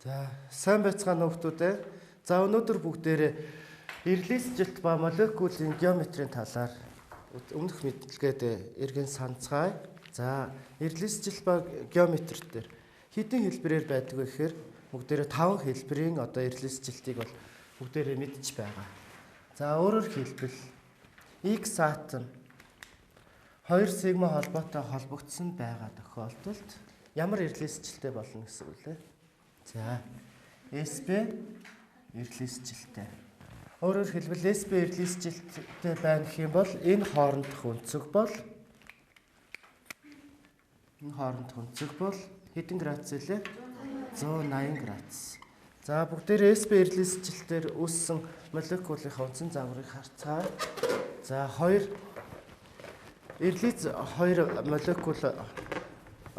За, сайн байцгаана уу хүмүүс ээ. За, өнөөдөр бүгдээрээ ирэлцэлт ба молекулын геометрийн талаар өмнөх мэдлэгээд эргэн санацгаая. За, ирэлцэлт ба геометр дээр хэдэн хэлбэрээр байдаг вэ гэхээр бүгдээрээ 5 хэлбэрийн одоо ирэлцэлтийг бол бүгдээрээ мэдж байгаа. За, өөрөөр хэлбэл X атом 2 сигма холбоотой холбогдсон байгаа тохиолдолд ямар ирэлцэлтэй болно гэсэн үг лээ. За, SP ирэлцэлтэй. Өөрөөр хэлбэл SP ирэлцэлтэй байна гэх юм бол энэ хоорондох өнцөг бол хэдэн градус вэ? 180 градус. За, бүгдээр SP ирэлцэлтээр үүссэн молекулынхаа үндсэн загварыг харцгаая. За, 2 молекул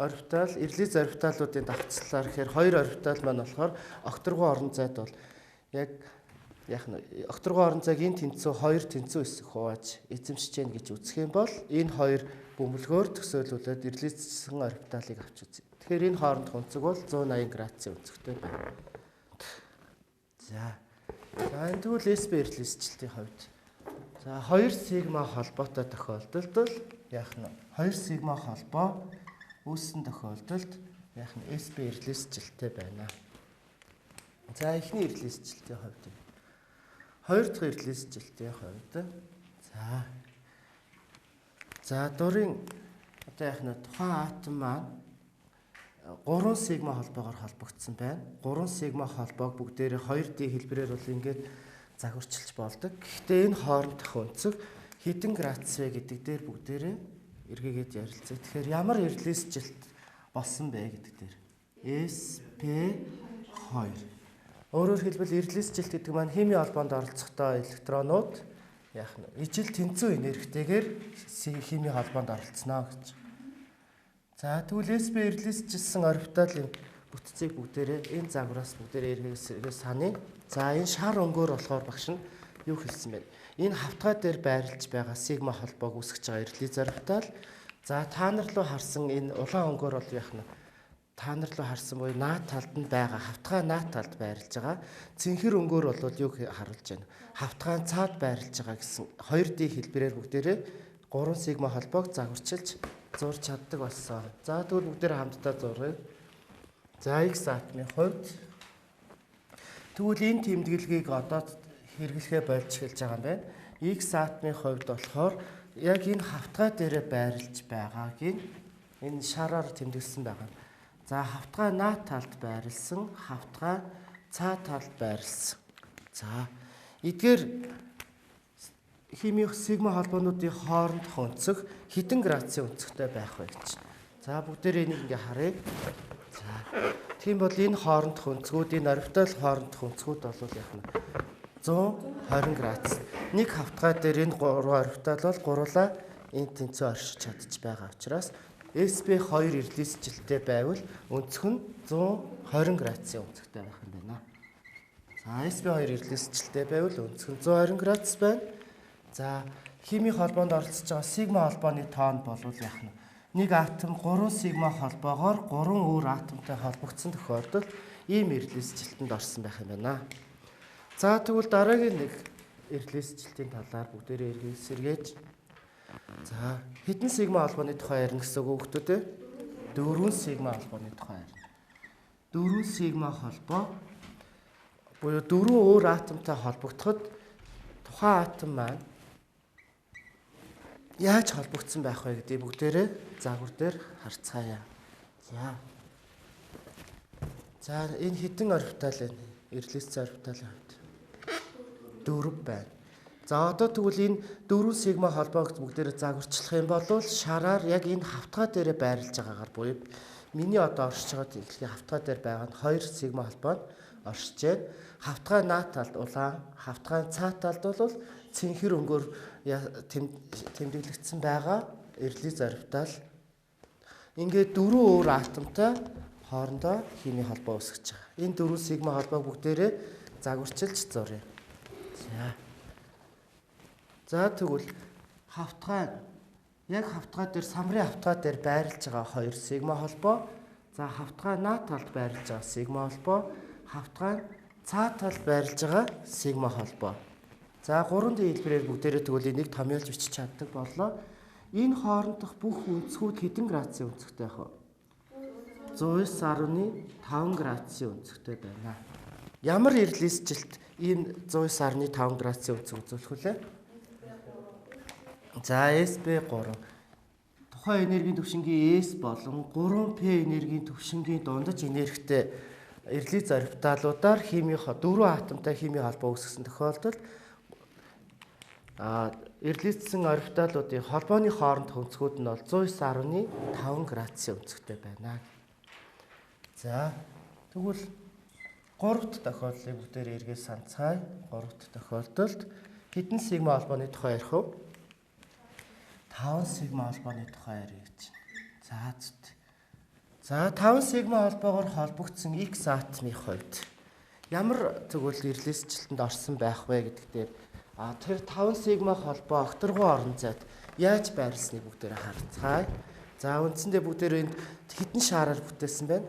орбитал, ирэлиз орбиталуудын давтцлаар гэхээр 2 орбитал маань болохоор окторгон орон зайд бол яг окторгон орон зайг энэ тэнцүү 2 тэнцүү хэсэг хувааж эзэмшиж гэн гэж үзэх юм бол энэ 2 бөмбөлгөөр төсөөлүүлээд ирэлизсэн орбиталыг авч үзье. Тэгэхээр энэ хоорондох өнцөг бол 180 градусын өнцөгтэй байна. За энэ тэгвэл SP ирэлцэлтийн хувьд за 2 сигма холбоотой тохиолдолд бол 2 сигма холбоо үүссэн тохиолдолд SP ирэлцэлтэй байна. За, эхний ирэлцэлтийн хувьд. Хоёр дахь ирэлцэлтийн хувьд. За, дурын одоо тухайн атом маань 3 сигма холбоогоор холбогдсон байна. 3 сигма холбоог бүгдээрээ 2D хэлбэрээр бол ингээд загварчилж болдог. Гэхдээ энэ хоорондох өнцөг хэдэн градус вэ гэдэг дээр бүгдээрээ эргээгээд ярилцъя. Тэгэхээр ямар ирэлцэлт болсон бэ гэдэг дээр SP2. Өөрөөр хэлбэл ирэлцэлт гэдэг маань хими холбоонд оролцохдоо электронууд ижил тэнцүү энергитэйгээр хими холбоонд оролцсноо гэж. За, тэгвэл SP ирэлцэлсэн орбиталын бүтцийг бүгдээрээ энэ загвараас бүгдээрээ эргээс саны. За, энэ шар өнгөөр болохоор багш нь юу хэлсэн бэ? Энэ хавтгай дээр байрлаж байгаа сигма холбоог үүсгэж байгаа ирэлиз орбитал. За, та нар руу харсан энэ улаан өнгөөр бол та нар руу харсан буюу наад талд нь байгаа хавтгай наад талд байрлаж байгаа. Цэнхэр өнгөөр бол юу харуулж байна? Хавтгай цаад байрлаж байгаа гэсэн 2D хэлбэрээр бүгдээрээ 3 сигма холбоог загварчилж зурж чаддаг болсон. За, тэгвэл бүгдээрээ хамтдаа зуръя. За, X атомын хувьд тэгвэл энэ тэмдэглэгийг одоо хэрэглэхээ болж эхэлж байгаа юм байна. X атомын хувьд болохоор яг энэ хавтгай дээрээ байрлаж байгаагийн энэ шараар тэмдэглэсэн байгаа. За, хавтгай наад талд байрлсан, хавтгай цаа талд байрлсан. За, эдгээр хими сигма холбоонуудын хоорондох өнцөг хэдэн градусын өнцөгтэй байх вэ гэж. За, бүгдээрээ энийг ингээ харъя. За, тийм бол энэ хоорондох өнцгүүд, энэ орбитал хоорондох өнцгүүд бол 120 градус. Нэг хавтгай дээр энэ 3 орбитал бол гурлаа энэ тэнцүү оршиж чадчих байгаа учраас SP2 ирэлцэлтэй байвал өнцөг нь 120 градусын өнцөгтэй байх юм байна. За, SP2 ирэлцэлтэй байвал өнцөг нь 120 градус байна. За, хими холбоонд оролцож байгаа сигма холбооны тоон бол нэг атом 3 сигма холбоогоор 3 өөр атомтой холбогдсон тохиолдолд ийм ирэлцэлтэнд орсон байх юм байна. За, тэгвэл дараагийн нэг ирэлцэлтийн талаар бүгдээрээ эргүүлсэргээж. За, хэдэн сигма холбооны тухай ярина гэсэн үг хүмүүс те? 4 сигма холбооны тухай ярина. 4 сигма холбоо буюу 4 өөр атомтой холбогдоход тухайн атом маань яаж холбогдсон байх вэ гэдгийг бүгдээрээ загвар дээр харцгаая. За, энэ хэдэн орбитал вэ? Ирэлцсэн орбиталын хувьд 4 байна. За, одоо тэгвэл энэ 4 сигма холбоог бүгдээрээ загварчлах юм бол шараар яг энэ хавтгай дээрээ байрлаж байгаагаар буюу миний одоо оршиж байгаа дэлхийн хавтгай дээр байгаа нь 2 сигма холбоод оршиж байна. Хавтгай наад талд улаан, хавтгай цаа талд бол цэнхэр өнгөөр тэмдэглэгдсэн байгаа ирэлиз орбитал. Ингээд 4 өөр атомтой хоорондоо хими холбоо үүсгэж байгаа. Энэ 4 сигма холбоог бүгдээрээ загварчилж зуръя. За, тэгвэл хавтгай дээр самрын хавтгай дээр байрлаж байгаа 2 сигма холбоо. За, хавтгай наад талд байрлаж байгаа сигма холбоо. хавтгай цаа тал байрлаж байгаа сигма холбоо. За 3D хэлбэрээр бүгдээрээ тэгвэл энийг томьёолж бичиж чаддаг боллоо. Энэ хоорондох бүх өнцгүүд хэдэн градусын өнцгтэй байх вэ? 109.5 градусын өнцгтэй байна. Ямар ирлээсжилт энэ 109.5 градусын өнцөг үзүүлэх вүлээ? За SB3. Тухайн энергийн түвшингийн S болон 3P энергийн түвшингийн дундаж энергитэй эрлиз орбиталуудаар дөрвөн атомтой химийн холбоо үүсгэсэн тохиолдолд эрлизсэн орбиталуудын холбооны хоорондох өнцгүүд нь бол 109.5 градусын өнцгтэй байна. За тэгвэл 3-т тохиолдлыг бүгдээр эргээд санацгаая. 3-т тохиолдолд хэдэн сигма холбооны тухай ярих вэ? 5 сигма холбооны тухай ярих гэж. За 5 сигма холбоогоор холбогдсон X атомын хувьд ямар тэгвэл ирлээсжилтэнд орсон байх вэ гэдэг дээр тэр 5 сигма холбоо окторгон орон зайд яаж байрласныг бүгдээр харцгаая. За үндсэндээ бүгдээр энд хэдэн шаараар бүтээсэн байна?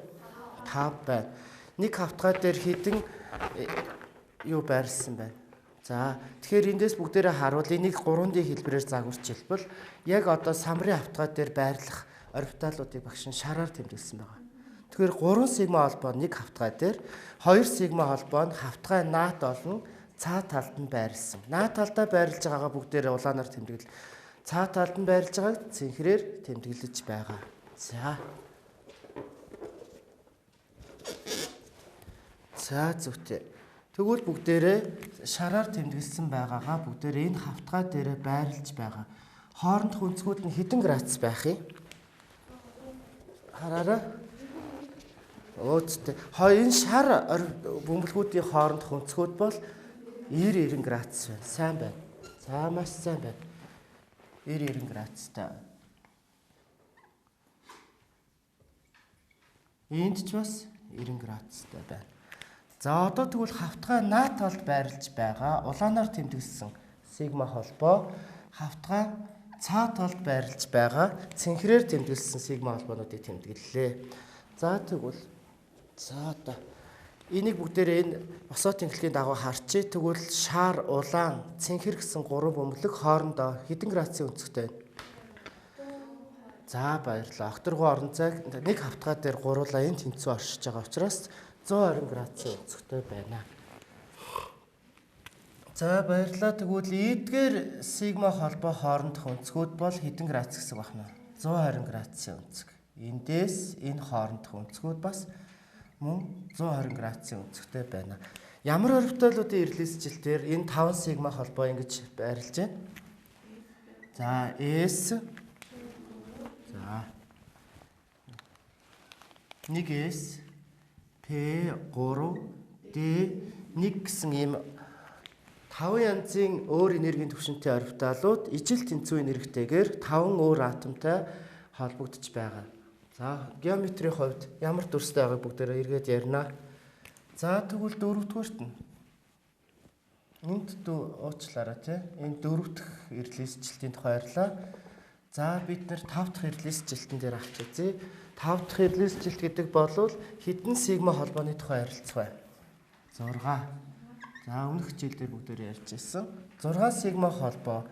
5 байна. Нэг хавтгай дээр хэдэн байрласан байна? За тэгэхээр эндээс бүгдээрээ харуул энийг 3D хэлбэрээр загварч хэлбэл яг одоо самрын хавтгай дээр байрлах орбиталуудыг багш нь шараар тэмдэглэсэн байгаа. Тэгэхээр 3 сигма холбоо нэг хавтгай дээр 2 сигма холбоо нь хавтгай наад болон цаа талд нь байрлсан. Наад талдаа байрлаж байгаагаа бүгдээрээ улаанаар тэмдэглэл. Цаа талд нь байрлаж байгааг цэнхрээр тэмдэглэж байгаа. За зүгтээ. Тэгвэл бүгдээрээ шараар тэмдэглэсэн байгаагаа бүгдээрээ энэ хавтгай дээрээ байрлаж байгаа. Хоорондох өнцгүүд нь хэдэн градус байх юм? Хараарай. Өөцтэй. Энэ шар бөмбөлгүүдийн хоорондох өнцгүүд бол 90 градус байна. Сайн байна. За маш сайн байна. 90 градустай. Энд ч бас 90 градустай байна. За одоо тэгвэл хавтгай наад талд байрлаж байгаа улаанаар тэмдэглэсэн сигма холбоо хавтгай цаа талд байрлаж байгаа цэнхрээр тэмдэглэсэн сигма холбоонуудыг тэмдэглэлээ. За тэгвэл одоо энийг бүгдээрээ энэ босоо тэнхлэгийн дагуу харчээ. Тэгвэл шар, улаан, цэнхэр гэсэн 3 бөмбөлөг хоорондоо хэдэн градусын өнцгтэй байна? За баярлалаа. Окторгон орон зайг нэг хавтгай дээр гуруулаа энэ тэнцүү оршиж байгаа учраас 120 градусын өнцгтэй байна. За баярлалаа. Тэгвэл эдгээр сигма холбоо хоорондох өнцгүүд бол хэдэн градус гэсэн байх нь? 120 градусын өнцг. Эндээс энэ хоорондох өнцгүүд бас мөн 120 градусын өнцгтэй байна. Ямар орбиталуудын ирлээсжилтээр энэ 5 сигма холбоо ингэж байрлаж байна? За S. За 1S P3 D 1 гэсэн ийм 5 янзын өөр энергийн түвшинтэй орбиталууд ижил тэнцүү энергитэйгээр 5 өөр атомтой холбогдож байгаа. За геометрийн хувьд ямар дүрстэй байгааг бүгдээрээ эргээд ярина. За тэгвэл дөрөвдүгээрт нь энд уучлаарай тий. Энэ дөрөв дэх ирлээсжилтийн тухай ярьлаа. За бид нэр 5 дахь ирлээсжилтэн дээр авч үзье. 5 дахь ирлээсжилт гэдэг бол хэдэн сигма холбооны тухай ярилцах вэ? 6. За өмнөх хичээлдээ бүгдээр ярьж ирсэн. 6 сигма холбоо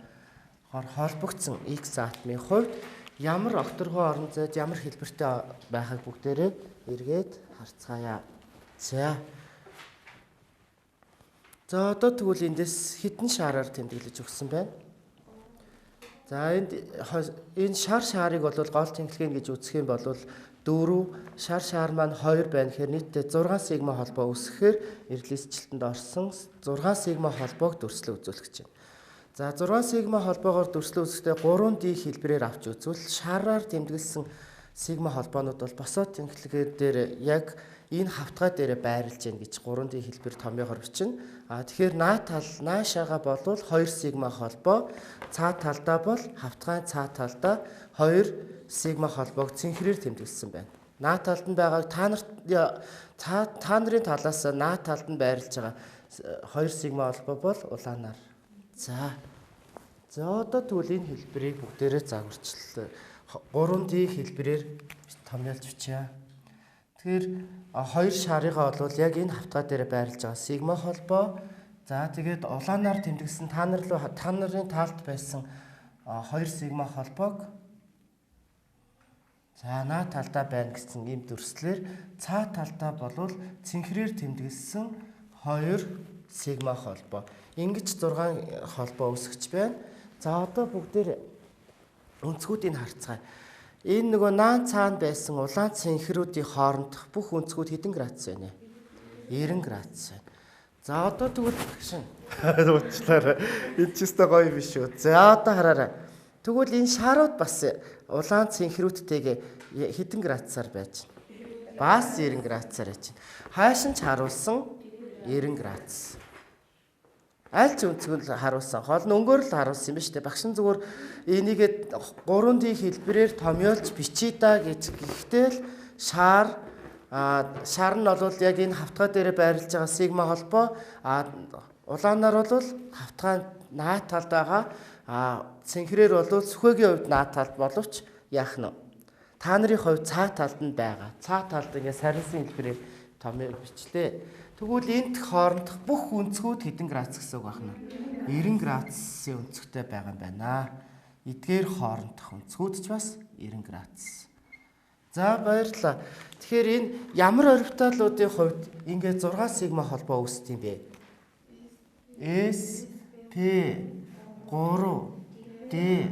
холбогдсон X атомын хувьд ямар окторгон орон зайд ямар хэлбэртэй байхыг бүгдээрээ эргээд харцгаая. За одоо тэгвэл эндээс хэдэн шараар тэмдэглэж өгсөн байна? За энэ шарыг бол гол тэнхлэгийн гэж үзэх юм бол 4 шар маань 2 байна. Тэгэхээр нийтдээ 6 сигма холбоо үүсгэхээр ирлээсжилтэнд орсон 6 сигма холбоог дүрслэн үзүүлэх гэж байна. За 6 сигма холбоогоор дүрслэн үзэхдээ 3D хэлбэрээр авч үзвэл шараар тэмдэглэсэн сигма холбоонууд бол босоо тэнхлэгээр дээр яг энэ хавтгай дээр байрлаж байна гэж 3D хэлбэр томьёогоор бичнэ. Тэгэхээр наашаага болвол 2 сигма холбоо, цаа талдаа бол хавтгай цаа талдаа 2 сигма холбоог цэнхрээр тэмдэглэсэн байна. Наад талд нь байгаа та нарын талаас наад талд нь байрлаж байгаа 2 сигма холбоо бол улаанаар. За одоо тэгвэл энэ хэлбэрийг бүгдээрээ загварчлаа. 3D хэлбэрээр томьёолж бичье. Тэгэхээр хоёр шарыгаа бол яг энэ хавтгай дээр байрлаж байгаа сигма холбоо. За тэгээд улаанаар тэмдэгсэн та нарын таалт байсан хоёр сигма холбоог за наа талдаа байна гэсэн ийм дүрслэлээр цаа талдаа болвол цэнхрээр тэмдэглэсэн хоёр сигма холбоо. Ингэж 6 холбоо үүсгэж байна. За одоо бүгдээр өнцгүүдийг харцгаая. Энэ нөгөө наан цаана байсан улаан цэнхрүүдийн хоорондох бүх өнцгүүд хэдэн градус вэ? 90 градус байна. За одоо тэгвэл шин уучлаарай. Энэ ч өстой гоё биш үү. За одоо хараарай. Тэгвэл энэ шарууд бас улаан цэнхрүүдтэйгээ хэдэн градусаар байж байна? Бас 90 градусаар байж байна. Хааш нь ч харуулсан 90 градус. Аль ч өнцгөнд харуулсан. Хол нь өнгөөр л харуулсан юм ба штэ. Багш нь зүгээр энийгээ 3D хэлбэрээр томьёолж бичиж да гэж гэхдээ л шар нь бол яг энэ хавтгай дээр байрлаж байгаа сигма холбоо улаанаар бол хавтгай наад талд байгаа цэнхрээр бол сүхээгийн хувьд наад талд боловч яах нь та нарын хувьд цаа талд нь байгаа. Цаа талд ингээ сарилсан хэлбэрээр томьёол бичлээ. Тэгвэл энд хоорондох бүх өнцгүүд хэдэн градус гэсэн үг байна вэ? 90 градусын өнцгтэй байгаа юм байна. Эдгээр хоорондох өнцгүүд ч бас 90 градус. За баярлалаа. Тэгэхээр энэ ямар орбиталуудын хувьд ингээд 6 сигма холбоо үүсдэг юм бэ? S, P, 3, D,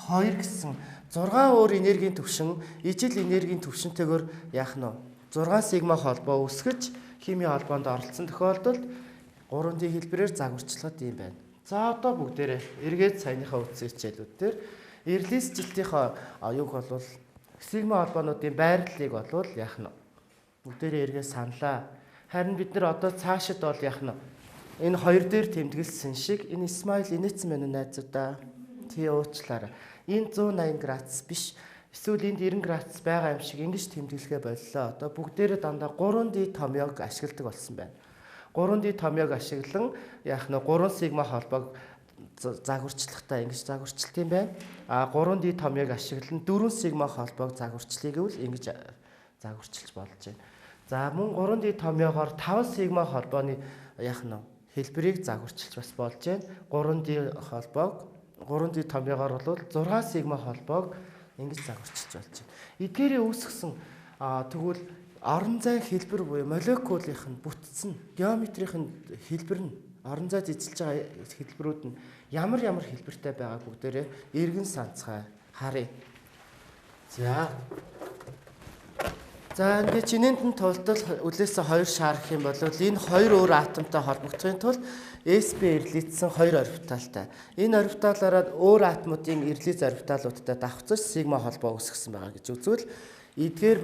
2 гэсэн 6 өөр энергийн төвшин, ижил энергийн төвшөнтэйгээр яах нь 6 сигма холбоо үүсгэж хими холбоонд оролцсон тохиолдолд 3D хэлбэрээр загварчлагд юм байна. За одоо бүгдээрээ эргээд саяныхаа үтсэн хичээлүүдээр эрлис жилтийнхаа юуг болвол сигма холбоонуудын байрлалыг болвол яах нь бүгдээрээ эргээд саналаа. Харин бид нар одоо цаашид бол яах нь энэ хоёр дээр тэмдэглэсэн шиг энэ смайл инээсэн байна уу найзуудаа? Тий уучлаарай. Энэ 180 градус биш. Эсвэл энд 90 градус байгаа юм шиг ингэж тэмдэглэхэ боллоо. Одоо бүгдээрээ дандаа 3D томьёог ашигладаг болсон байна. 3D томьёог ашиглан яах нь 3 сигма холбоог загварчлагтай ингэж загварчилт юм байна. 3D томьёог ашиглан 4 сигма холбоог загварчлыг гэвэл ингэж загварчилж болж байна. За мөн 3D томьёогоор 5 сигма холбооны яах нь хэлбэрийг загварчилж бас болж байна. 3D томьёогоор бол 6 сигма холбоог ингэж загварчилж болж байна. Эдгээрээ үүсгэсэн тэгвэл орон зай хэлбэр буюу молекулынх нь бүтцэн геометрийн хэлбэр нь орон зайд эзэлж байгаа хэлбэрүүд нь ямар хэлбэртэй байгааг бүгдээрээ эргэн санацгаа харъя. За ингээд чинээнд тулдал үлээсэн хоёр шар гэх юм бол энэ хоёр өөр атомтой холбогдохын тулд sp эрлийдсэн хоёр орбиталтай. Энэ орбиталаараа өөр атомуудын эрлийз орбиталуудтай давхцаж сигма холбоо үүсгэсэн байгаа гэж үзвэл эдгээр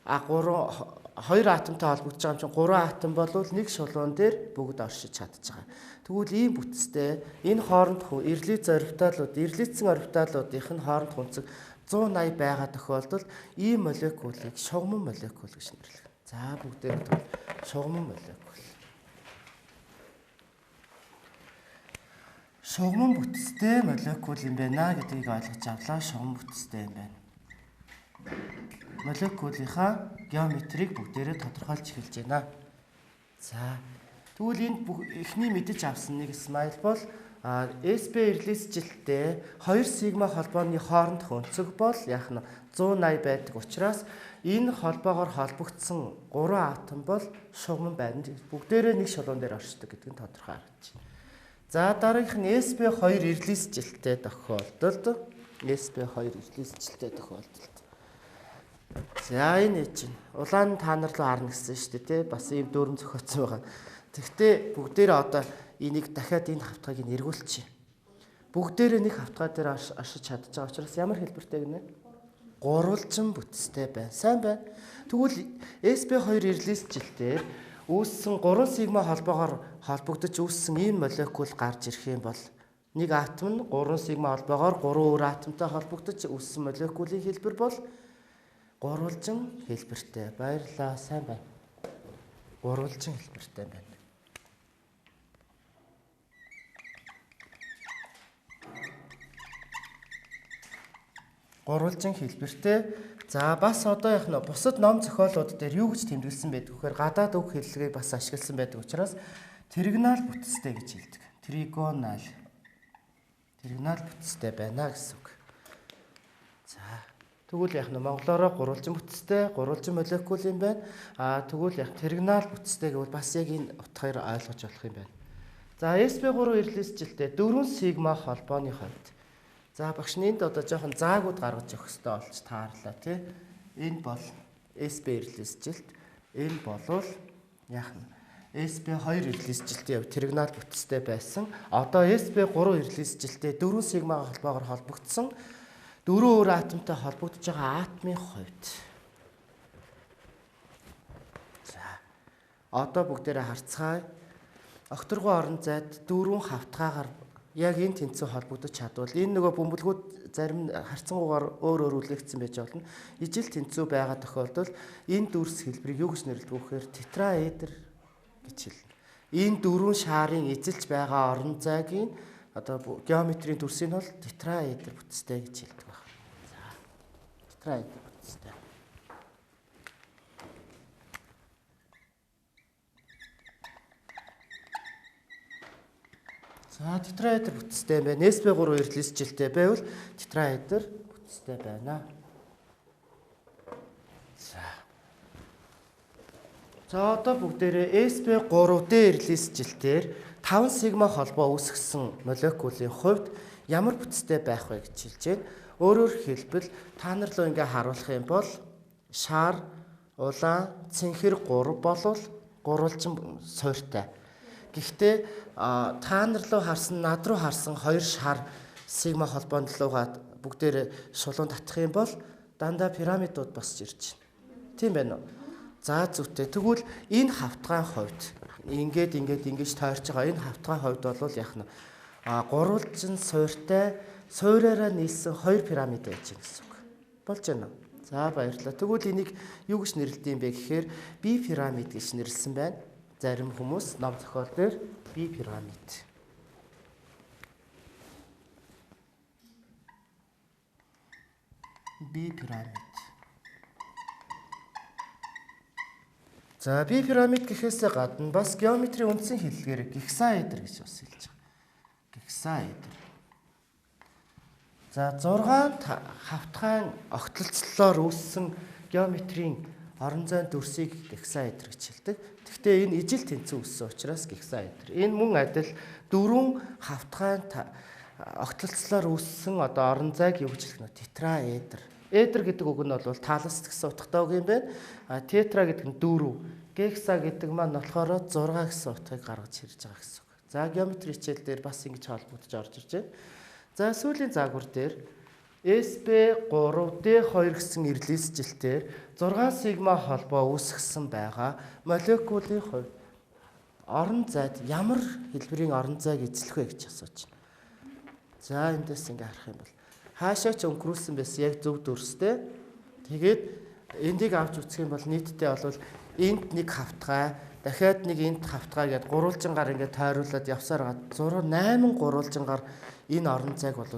хоёр атомтой холбогдож байгаа юм чинь 3 атом болвол нэг шулуун дээр бүгд оршиж чадж байгаа. Тэгвэл ийм бүтцтэй энэ хоорондох эрлийз орбиталууд, эрлийдсэн орбиталуудынх нь хоорондох өнцөг 180 байгаа тохиолдолд ийм молекулыг шугамн молекул гэж нэрлэдэг. За бүгдээр шугамн молекул. Шугамн бүтцтэй молекул юм байна гэдгийг ойлгож авлаа. Шугамн бүтцтэй юм байна. Молекулынхаа геометрийг бүгдээрээ тодорхойлж эхэлж байна. За тэгвэл энд эхний мэдэж авсан нэг смайл бол sp эрлийсжилттэй 2 сигма холбооны хоорондох өнцөг бол яах нь 180 байдаг учраас энэ холбоогоор холбогдсон 3 атом бол шугамн байна. Бүгдээрээ нэг шулуун дээр оршдог гэдэг нь тодорхой харагдаж байна. За дараагийнх нь sp2 эрлийсжилттэй тохиолдолд за энэ чинь улаан та нар руу харна гэсэн шүү дээ тий бас ийм дөрөв зохиоцсон байгаа. Тэгвэл бүгдээрээ одоо энийг дахиад энэ хавтгайг нь эргүүлчихье. Бүгдээрээ нэг хавтгай дээр оршиж чадж байгаа учраас ямар хэлбэртэй гинэ? Гурвалжин бүтцтэй байна. Сайн байна. Тэгвэл sp2 эрлийсжилтээр үүссэн 3 сигма холбоогоор холбогдож үүссэн ийм молекул гарч ирэх юм бол нэг атом нь 3 сигма холбоогоор 3 өөр атомтой холбогдож үүссэн молекулын хэлбэр бол гурвалжин хэлбэртэй. Баярлалаа. Сайн байна. Гурвалжин хэлбэртэй байна. гурвалжин хэлбэртэй. За бас одоо яг нь бусад ном зохиолууд дээр юу гэж тэмдэглэсэн байдаг вэхээр гадаад үг хэллэгийг бас ашигласан байдаг учраас тригонал бүтцтэй гэж хэлдэг. Тригонал бүтцтэй байна гэсэн үг. За тэгвэл яг нь монголоор гурвалжин бүтцтэй, гурвалжин молекул юм байна. Тэгвэл яг тригонал бүтцтэй гэвэл бас яг энэ утгаар ойлгож болох юм байна. За sp3 ирэлцэлтэй 4 сигма холбооны хувьд. За багш нэнд одоо жоохон заагууд гаргаж өгөх хэрэгтэй болж таарлаа тий. Энэ бол sp ирэлцэлт. Энэ болвол яг нь sp2 ирэлцэлтийн хувьд тригонал бүтцтэй байсан. Одоо sp3 ирэлцэлттэй 4 сигма холбоогоор холбогдсон 4 өөр атомтой холбогдож байгаа атомын хувьд. За одоо бүгдээрээ харцгаая. Окторгоо орон зайд 4 хавтгаагаар яг энэ тэнцүү холбогдож чадвал энэ нөгөө бөмбөлгүүд зарим харьцангуйгаар өөр үлээгдсэн байж болно. Ижил тэнцүү байгаа тохиолдолд энэ дүрс хэлбэрийг юу гэж нэрлэдэг вэ гэхээр тетраэдр гэж хэлнэ. Энэ 4 шарын эзэлж байгаа орон зайгийн одоо геометрийн дүрсийг бол тетраэдр бүтцтэй гэж хэлдэг байна. За тетраэдр бүтцтэй. За тетраэдр бүтцтэй байна. sp3 ирэлцэлтэй байвал тетраэдр бүтцтэй байна. За одоо бүгдээрээ sp3D ирэлцэлтээр 5 сигма холбоо үүсгэсэн молекулын хувьд ямар бүтцтэй байх вэ гэж хэлж байна. Өөрөөр хэлбэл та нар руу ингээ харуулах юм бол шар, улаан, цэнхэр 3 болвол гурвалжин суйртай. Гэхдээ та нар руу харсан, над руу харсан 2 шар сигма холбоонд луугаад бүгдээр шулуун татах юм бол дандаа пирамидууд босч ирж байна. Тийм байна уу? За зүгтээ. Тэгвэл энэ хавтгайн хувьд ингэж тойрч байгаа энэ хавтгайн хувьд бол яг нь гурвалжин суйртай суйраараа нийлсэн 2 пирамид байж байгаа гэсэн үг. Болж байна уу? За баярлалаа. Тэгвэл энийг юу гэж нэрлэдэг юм бэ гэхээр би пирамид гэж нэрлсэн байна. Зарим хүмүүс ном зохиол дээр би пирамид. Би пирамид. За би пирамид гэхээсээ гадна бас геометрийн үндсэн хэллэгээр гексаэдр гэж бас хэлж байгаа. Гексаэдр. За 6 хавтгайн огтлцлоор үүссэн геометрийн орон зайн дүрсийг гексаэдр гэж хэлдэг. Гэхдээ энэ ижил тэнцүү өссөн учраас гексаэдр. Энэ мөн адил 4 хавтгайн огтлцлоор үүссэн одоо орон зайг юу гэж хэлэх нь тетраэдр. Эдр гэдэг үг нь бол талаас гэсэн утгатай үг юм байна. Тетра гэдэг нь 4, гекса гэдэг маань болохоор 6 гэсэн утгыг гаргаж ирж байгаа гэсэн үг. За геометри хичээл дээр бас ингэж холбогдож орж ирж байна. За сүүлийн загвар дээр sp3D2 гэсэн ирэлцэлтээр 6 сигма холбоо үүсгэсэн байгаа молекулын хувьд орон зайд ямар хэлбэрийн орон зайг эзлэх вэ гэж асууж байна. За эндээс ингэ харах юм бол хаашаа ч өнгөрүүлсэн байсан яг зөв дүрстэй. Тэгээд эндийг авч үзэх юм бол нийтдээ бол энд нэг хавтгай, дахиад нэг энд хавтгай гэдээ гурвалжингаар ингээд тойруулаад явсаар гад 8 гурвалжингаар энэ орон зайг бол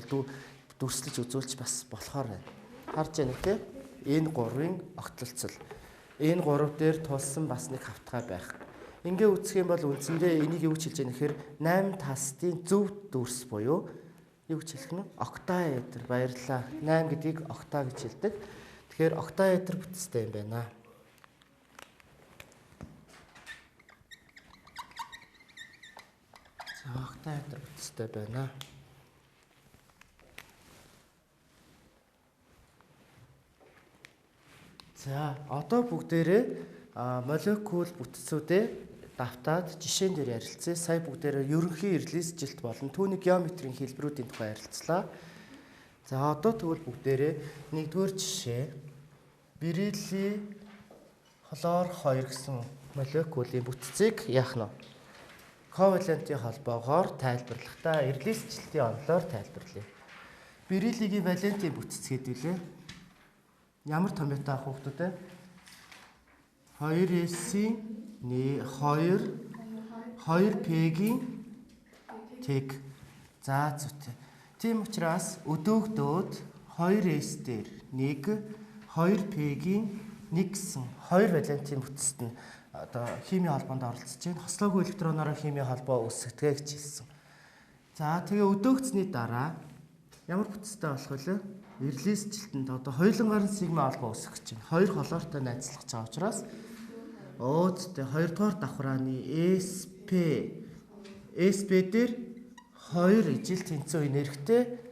дүрслэж үзүүлж бас болохоор байна. Харж байна үү те? Энэ 3-ын огтлцол. Энэ 3 дээр тулсан бас нэг хавтгай байх. Ингээ үзэх юм бол үндсэндээ энийг юу гэж хэлж яах нэхэр 8 тастын зөв дүрс буюу юу гэж хэлэх нь? Октаэдр. Баярлалаа. 8 гэдгийг окта гэж хэлдэг. Тэгэхээр октаэдр бүтцтэй юм байна. За октаэдр бүтцтэй байна. За одоо бүгдээрээ молекул бүтцүүдээ давтаад жишээн дээр ярилцъя. Сая бүгдээрээ ерөнхий ирэлцэлт болон түүний геометрийн хэлбэрүүдийн тухай ярилцлаа. За одоо тэгвэл бүгдээрээ нэгдүгээр жишээ берилли хлор 2 гэсэн молекулын бүтцийг яах нь ковалентийн холбоогоор тайлбарлахдаа ирэлцэлтийн онолоор тайлбарлая. Бериллигийн валентийн бүтц гэдэг лээ. Ямар томьёотой авах хүүхдүүд вэ? 2s-ийн 2p-гийн тэг. За зүтэй. Тийм учраас өдөөгдөөд 2s дээр 1, 2p-гийн 1 гэсэн 2 валентийн бүтцэд нь одоо химийн холбоонд оролцож байна. Хослоогүй электроноор химийн холбоо үүсгэдэг гэж хэлсэн. За тэгээ өдөөгцсөний дараа ямар бүтцтэй болох вэ? Ирлизжилтэнд одоо хоёулангаар нь сигма холбоо үүсгэх гэж байна. Хоёр холоортой найзлах байгаа учраас өөдтэй 2 дугаар давхрааны SP дээр 2 ижил тэнцүү энергитэй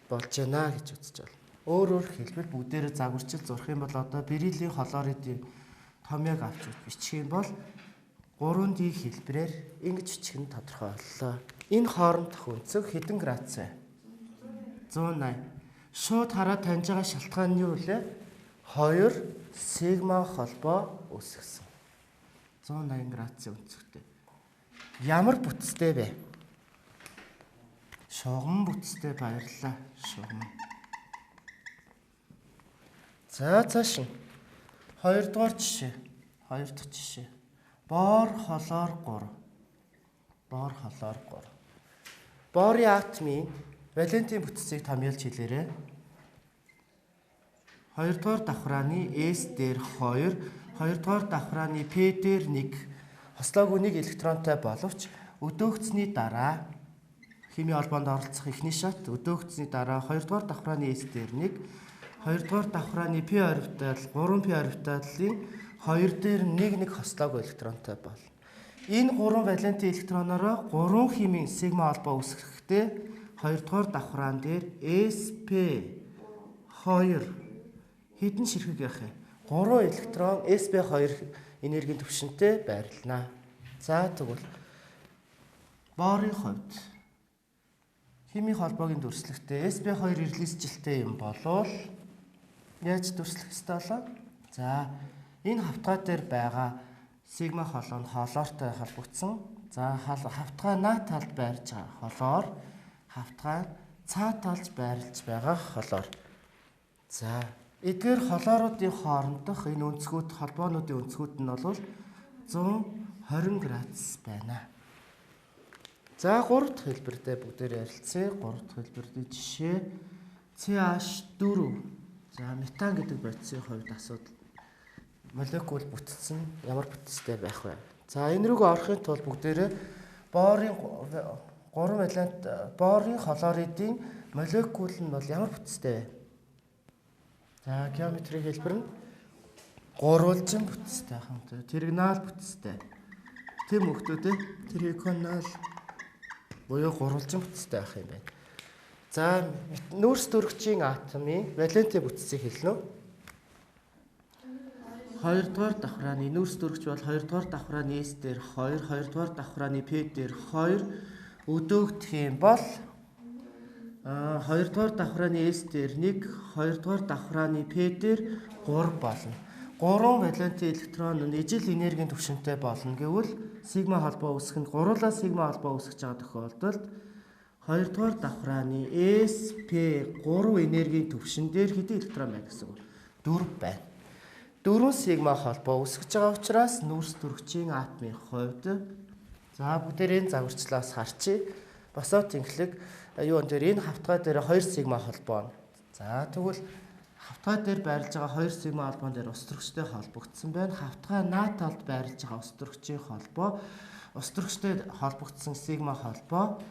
болж байна гэж үзэж байна. Өөрөөр хэлбэл бүгдээрээ загварчил зурх юм бол одоо бериллийн хлоридын томьёог авч бичих юм бол 3D хэлбэрээр ингэж бичих нь тодорхой боллоо. Энэ хоорондох өнцөг хэдэн градус вэ? 180. Шууд хараад таньж байгаа шалтгаан нь юу вэ? 2 сигма холбоо үүсгэсэн. 180 градусын өнцөгтэй. Ямар бүтцтэй вэ? Шугам бүтцтэй, баярлалаа. Шугам. За цааш нь 2 дугаар жишээ. 2 дахь жишээ. Бор холоор 3. Бор холоор 3. Борын атомын валентийн бүтцийг томьёолж хэлээрэй. 2 дугаар давхрааны S дээр 2, 2 дугаар давхрааны P дээр 1 хослоогүй 1 электронтой боловч өдөөгцсөний дараа химийн холбоонд оролцох эхний шат өдөөгцсөний дараа 2 дугаар давхрааны S дээр 1, 2 дугаар давхрааны P орбитал 3P орбиталын 2 дээр 1 хослоогүй электронтой бол. Энэ 3 валентийн электроноор 3 химийн сигма холбоо үүсгэхдээ 2 дугаар давхраан дээр SP2 хэдэн ширхэг явах юм? 3 электрон SP2 энергийн түвшинтэй байрлана. За тэгвэл борын хувьд химийн холбоогийн дүрслэгтээ SP2 ирлизжилтэй юм болвол яаж дүрслэх ёстой болоо? За энэ хавтгай дээр байгаа сигма холоо нь холоортой холбогдсон. За хавтгай наад талд байрж байгаа холоор хавтгай цаа талж байрлаж байгаа холоор. За эдгээр холооруудын хоорондох энэ өнцгүүд холбоонуудын өнцгүүд нь бол 120 градус байна. За 3 дахь хэлбэрдээ бүгдээр ярилцъя. 3 дахь хэлбэрдээ жишээ CH4. За метан гэдэг бодисын хувьд асуудал. Молекул бүтцэн ямар бүтцтэй байх вэ? За энэ рүүгээ орохын тулд бүгдээрээ борын 3 валент борын хлоридын молекул нь бол ямар бүтцтэй вэ? За геометрийн хэлбэр нь гурвалжин бүтцтэй хамт тэригнал бүтцтэй. Тэм хөлтүүдээ тригонал буюу гурвалжин бүтцтэй байх юм байна. За нүүрс төрөгчийн атомын валентийн бүтцийг хэлнэ үү? 2 дугаар давхрааны нүүрс төрөгч бол 2 дугаар давхрааны S дээр 2, 2 дугаар давхрааны P дээр 2 өдөөгдөх юм бол 2 дугаар давхрааны S дээр 1, 2 дугаар давхрааны P дээр 3 болно. 3 валентийн электрон нь ижил энергийн түвшинтэй болно гэвэл сигма холбоо үүсгэнд гуруулаа сигма холбоо үүсгэж байгаа тохиолдолд 2 дугаар давхрааны SP3 энергийн түвшин дээр хэдэн электрон байна гэсэн үг? 4 байна. 4 сигма холбоо үүсгэж байгаа учраас нүүрс төрөгчийн атомын хувьд за бүгдээрээ загварчлаас харчи. Босоо тэнхлэг юу энэ энэ хавтгай дээр 2 сигма холбоо. За тэгвэл хавтгай дээр байрлаж байгаа 2 сигма холбоон дээр ус төрөгчтэй холбогдсон байна. Хавтгай наад талд байрлаж байгаа ус төрөгчийн холбоо, ус төрөгчтэй холбогдсон сигма холбоо.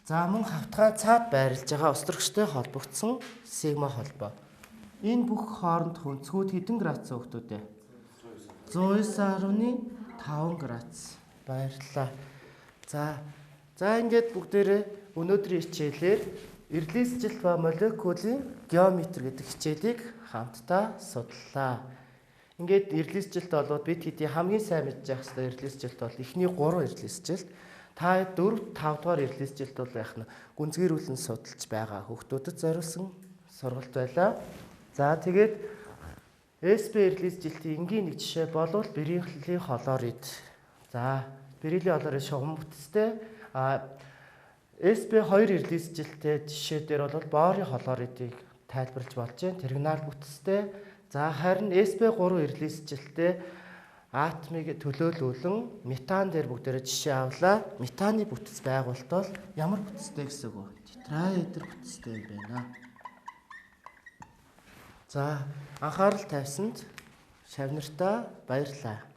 За мөн хавтгай цаад байрлаж байгаа ус төрөгчтэй холбогдсон сигма холбоо. Энэ бүх хоорондох өнцгүүд хэдэн градус өгдөг вэ? 109.5 градус. Баярлалаа. За ингээд бүгдээрээ өнөөдрийн хичээлээр ирлизжилт ба молекулын геометри гэдэг хичээлийг хамтдаа судлаа. Ингээд ирлизжилт болоод бид хэдий хамгийн сайн мэдж явах ёстой ирлизжилт бол эхний 3 ирлизжилт. Та 4, 5 дугаар ирлизжилт бол яах нь гүнзгийрүүлэн судалж байгаа хүүхдүүдэд зориулсан сургалт байлаа. За тэгээд SP ирлизжилтийн энгийн нэг жишээ болвол бериллийн хлорид. За бериллийн хлорид шугам бүтцтэй. SP2 ирлизжилттэй жишээ дээр бол борын хлоридыг тайлбарлаж болж байна. Терминал бүтцтэй. За харин SP3 ирлизжилттэй атомыг төлөөлүүлэн метан дээр бүгдээрээ жишээ авлаа. Метаны бүтц байгуулалт бол ямар бүтцтэй гэсэн үг вэ? Тетраэдр бүтцтэй юм байна. За анхаарал тавьсанд шавнартаа баярлалаа.